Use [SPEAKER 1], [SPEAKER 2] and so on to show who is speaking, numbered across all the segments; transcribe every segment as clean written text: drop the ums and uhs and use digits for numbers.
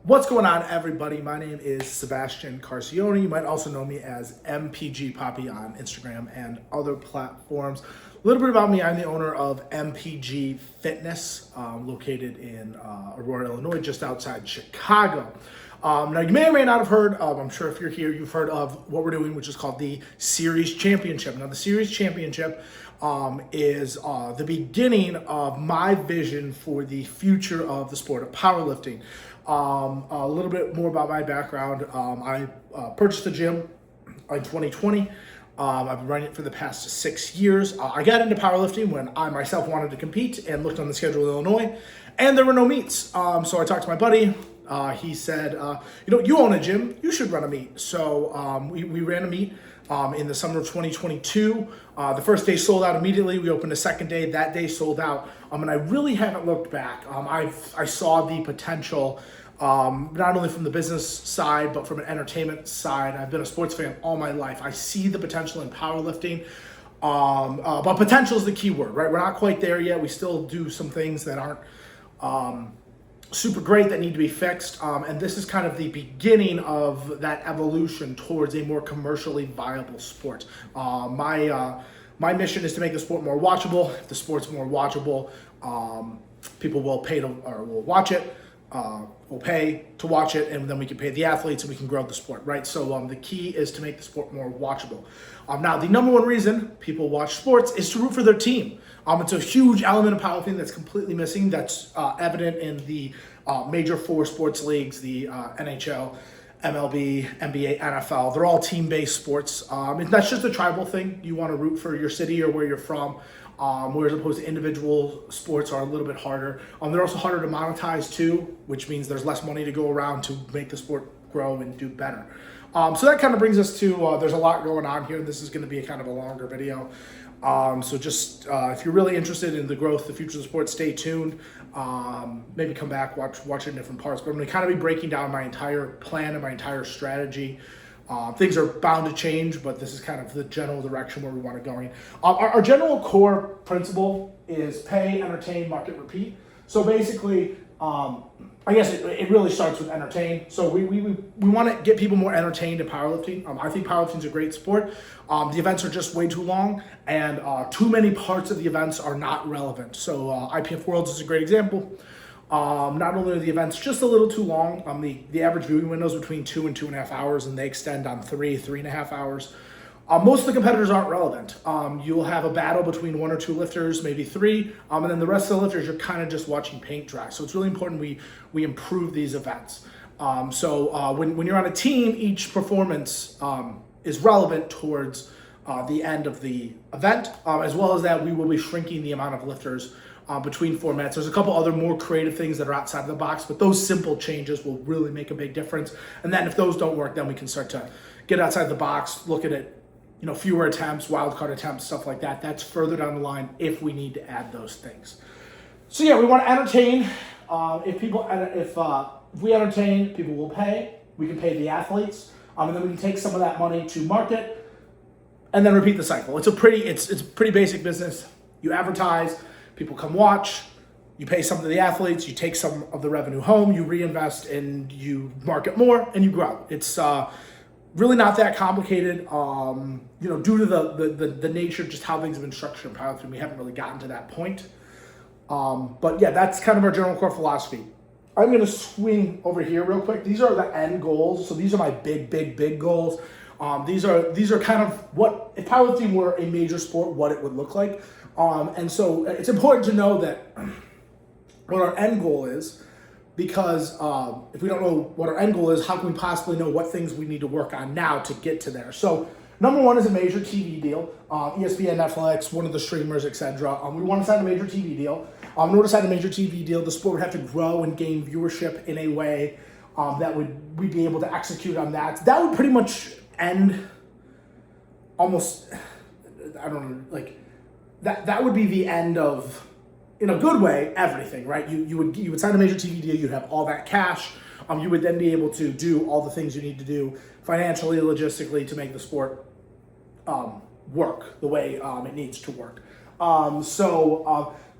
[SPEAKER 1] What's going on, everybody? My name is Sebastian Carcione. You might also know me as MPG Poppy on Instagram and other platforms. A little bit about me: I'm the owner of MPG Fitness, located in Aurora, Illinois, just outside Chicago. Now, you may or may not have heard of, I'm sure if you're here, you've heard of what we're doing, which is called the Series Championship. Now, the Series Championship is the beginning of my vision for the future of the sport of powerlifting. A little bit more about my background. I purchased a gym in 2020. I've been running it for the past 6 years. I got into powerlifting when I myself wanted to compete and looked on the schedule in Illinois, and there were no meets. So I talked to my buddy. He said, you own a gym, you should run a meet. So we ran a meet in the summer of 2022. The first day sold out immediately. We opened the second day. That day sold out. And I really haven't looked back. I saw the potential, not only from the business side, but from an entertainment side. I've been a sports fan all my life. I see the potential in powerlifting. But potential is the key word, right? We're not quite there yet. We still do some things that aren't super great, that need to be fixed, and this is kind of the beginning of that evolution towards a more commercially viable sport. My mission is to make the sport more watchable. If the sport's more watchable, people will pay to, or will watch it, will pay to watch it, and then we can pay the athletes and we can grow the sport, right? So the key is to make the sport more watchable. Now, the number one reason people watch sports is to root for their team. It's a huge element of powerlifting that's completely missing. That's evident in the major four sports leagues, the NHL, MLB, NBA, NFL. They're all team-based sports. That's just a tribal thing. You want to root for your city or where you're from, whereas opposed to individual sports are a little bit harder. They're also harder to monetize too, which means there's less money to go around to make the sport grow and do better. So that kind of brings us to, there's a lot going on here. This is going to be a kind of a longer video. So just, if you're really interested in the growth, the future of the sport, stay tuned. Maybe come back, watch it in different parts. But I'm going to kind of be breaking down my entire plan and my entire strategy. Things are bound to change, but this is kind of the general direction where we want to go in. Our general core principle is pay, entertain, market, repeat. So basically, I guess it really starts with entertain. So we want to get people more entertained in powerlifting. I think powerlifting is a great sport. The events are just way too long, and too many parts of the events are not relevant. So IPF Worlds is a great example. Not only are the events just a little too long, the average viewing window is between 2 and 2.5 hours, and they extend on 3.5 hours. Most of the competitors aren't relevant. You'll have a battle between 1 or 2 lifters, maybe 3, and then the rest of the lifters, you're kind of just watching paint dry. So it's really important we improve these events. When you're on a team, each performance is relevant towards the end of the event, as well as that we will be shrinking the amount of lifters between formats. There's a couple other more creative things that are outside of the box, but those simple changes will really make a big difference. And then if those don't work, then we can start to get outside the box, look at it, fewer attempts, wildcard attempts, stuff like that. That's further down the line if we need to add those things. So yeah, we want to entertain. If we entertain, people will pay. We can pay the athletes, and then we can take some of that money to market, and then repeat the cycle. It's a pretty basic business. You advertise, people come watch. You pay some of the athletes. You take some of the revenue home. You reinvest, and you market more, and you grow. It's really not that complicated, due to the nature of just how things have been structured in powerlifting. We haven't really gotten to that point. But yeah, that's kind of our general core philosophy. I'm going to swing over here real quick. These are the end goals. So these are my big goals. These are kind of what, if powerlifting were a major sport, what it would look like. And so it's important to know that what our end goal is, because if we don't know what our end goal is, how can we possibly know what things we need to work on now to get to there? So number one is a major TV deal. ESPN, Netflix, one of the streamers, etc. We want to sign a major TV deal. In order to sign a major TV deal, the sport would have to grow and gain viewership in a way that we'd be able to execute on that. That would pretty much end almost, I don't know, like that would be the end of, in a good way, everything, right? You would sign a major TV deal, you'd have all that cash, you would then be able to do all the things you need to do financially, logistically, to make the sport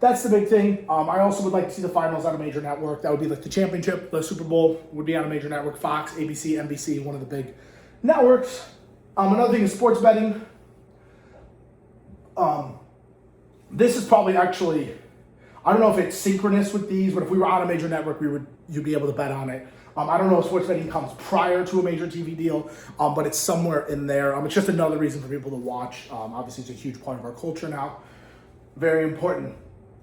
[SPEAKER 1] that's the big thing. I also would like to see the finals on a major network. That would be like the championship, the Super Bowl would be on a major network. Fox, ABC, NBC, one of the big networks. Another thing is sports betting. This is probably actually, I don't know if it's synchronous with these, but if we were on a major network, you'd be able to bet on it. I don't know if sports betting comes prior to a major TV deal, but it's somewhere in there. It's just another reason for people to watch. Obviously, it's a huge part of our culture now. Very important.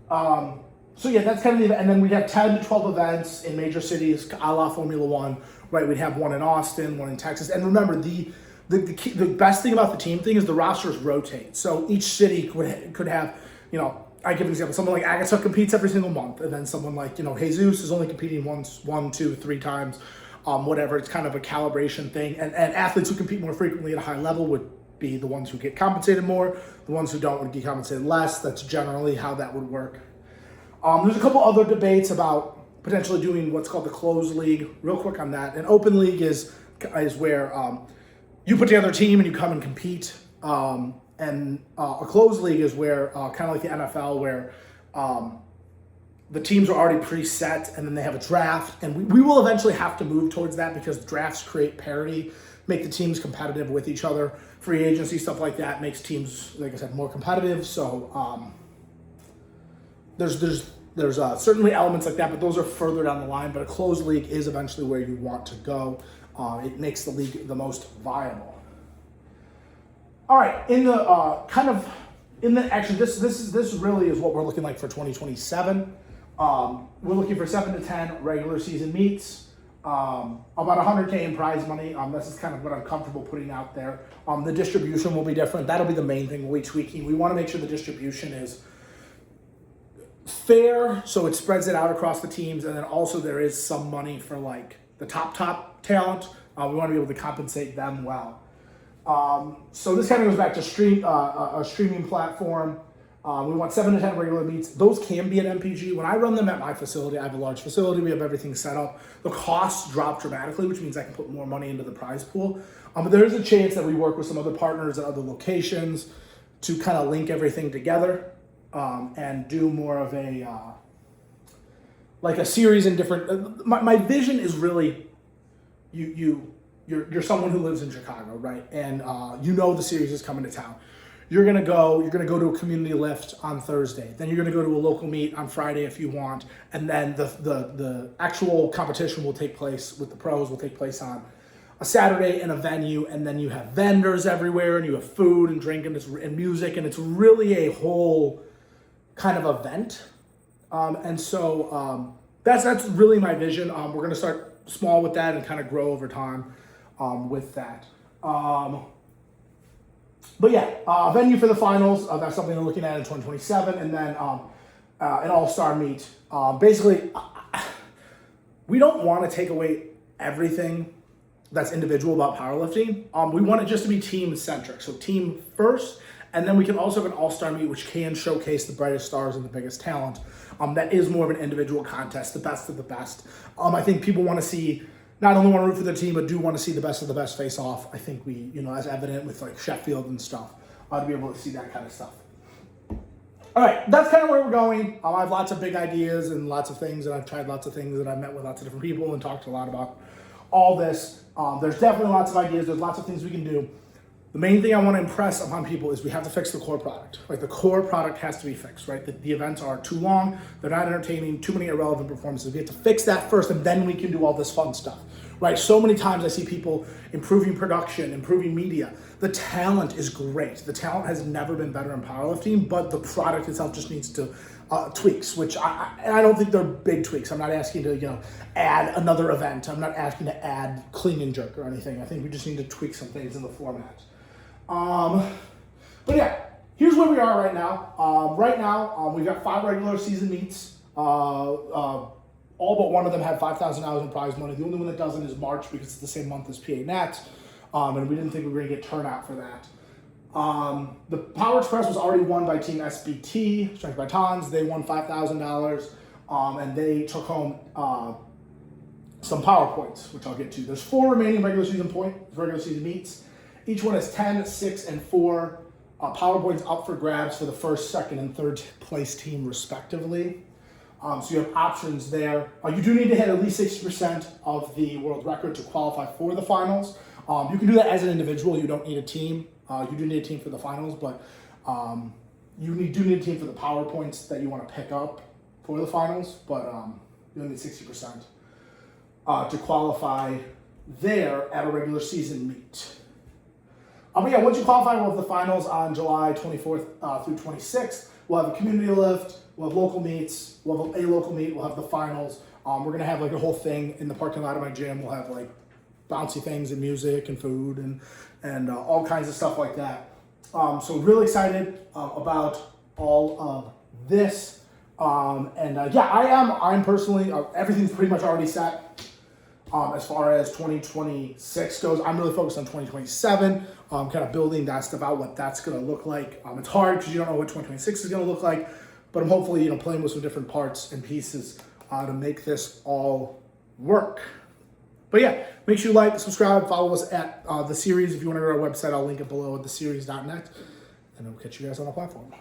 [SPEAKER 1] So yeah, that's kind of the, and then we have 10 to 12 events in major cities, a la Formula One, right? We'd have one in Austin, one in Texas. And remember, the best thing about the team thing is the rosters rotate. So each city could have, I give an example. Someone like Agatha competes every single month, and then someone like, Jesus is only competing once, 1, 2, 3 times, whatever. It's kind of a calibration thing. And athletes who compete more frequently at a high level would be the ones who get compensated more. The ones who don't would get compensated less. That's generally how that would work. There's a couple other debates about potentially doing what's called the closed league. Real quick on that. An open league is where you put together a team and you come and compete. And a closed league is where, kind of like the NFL, where the teams are already preset and then they have a draft. And we will eventually have to move towards that because drafts create parity, make the teams competitive with each other. Free agency, stuff like that, makes teams, like I said, more competitive. So there's certainly elements like that, but those are further down the line. But a closed league is eventually where you want to go. It makes the league the most viable. All right, this really is what we're looking like for 2027. We're looking for 7 to 10 regular season meets, about $100K in prize money. This is kind of what I'm comfortable putting out there. The distribution will be different. That'll be the main thing we'll be tweaking. We want to make sure the distribution is fair, so it spreads it out across the teams, and then also there is some money for like the top talent. We want to be able to compensate them well. So this kind of goes back to a streaming platform. We want 7 to 10 regular meets. Those can be at MPG. When I run them at my facility, I have a large facility. We have everything set up. The costs drop dramatically, which means I can put more money into the prize pool. But there is a chance that we work with some other partners at other locations to kind of link everything together and do more of a series in different. My vision is really You're someone who lives in Chicago, right? And the series is coming to town. You're gonna go to a community lift on Thursday. Then you're gonna go to a local meet on Friday if you want. And then the actual competition will take place with the pros, will take place on a Saturday in a venue. And then you have vendors everywhere and you have food and drink and music. And it's really a whole kind of event. That's really my vision. We're gonna start small with that and kind of grow over time. With that. Venue for the finals, that's something we're looking at in 2027, and then an all-star meet. We don't want to take away everything that's individual about powerlifting. We want it just to be team-centric, so team first, and then we can also have an all-star meet which can showcase the brightest stars and the biggest talent. That is more of an individual contest, the best of the best. I think people want to see, not only want to root for the team, but do want to see the best of the best face off. I think we, as evident with like Sheffield and stuff, to be able to see that kind of stuff. All right, that's kind of where we're going. I have lots of big ideas and lots of things, and I've tried lots of things, and I've met with lots of different people and talked a lot about all this. There's definitely lots of ideas. There's lots of things we can do. The main thing I want to impress upon people is we have to fix the core product. Right, the core product has to be fixed. Right, the events are too long. They're not entertaining. Too many irrelevant performances. We have to fix that first, and then we can do all this fun stuff. Right, so many times I see people improving production, improving media. The talent is great. The talent has never been better in powerlifting, but the product itself just needs to tweaks, which I don't think they're big tweaks. I'm not asking to add another event. I'm not asking to add clean and jerk or anything. I think we just need to tweak some things in the format. But yeah, here's where we are right now. We've got 5 regular season meets. All but one of them had $5,000 in prize money. The only one that doesn't is March because it's the same month as PA Nat. And we didn't think we were going to get turnout for that. The Power Express was already won by Team SBT, Strength by Tons. They won $5,000, and they took home some power points, which I'll get to. There's 4 remaining regular season meets. Each one is 10, 6, and 4. PowerPoints up for grabs for the first, second, and third place team respectively. So you have options there. You do need to hit at least 60% of the world record to qualify for the finals. You can do that as an individual. You don't need a team. You do need a team for the finals, but do need a team for the PowerPoints that you want to pick up for the finals. But you'll need 60% to qualify there at a regular season meet. But yeah, once you qualify, we'll have the finals on July 24th through 26th. We'll have a community lift, we'll have local meets, we'll have a local meet, we'll have the finals. We're going to have like a whole thing in the parking lot of my gym. We'll have like bouncy things and music and food and all kinds of stuff like that. So really excited about all of this. Yeah, I'm personally, everything's pretty much already set. As far as 2026 goes, I'm really focused on 2027, kind of building that stuff out, what that's going to look like. It's hard because you don't know what 2026 is going to look like, but I'm hopefully, playing with some different parts and pieces to make this all work. But yeah, make sure you like, subscribe, follow us at The Series. If you want to go to our website, I'll link it below at theseries.net, and I'll catch you guys on the platform.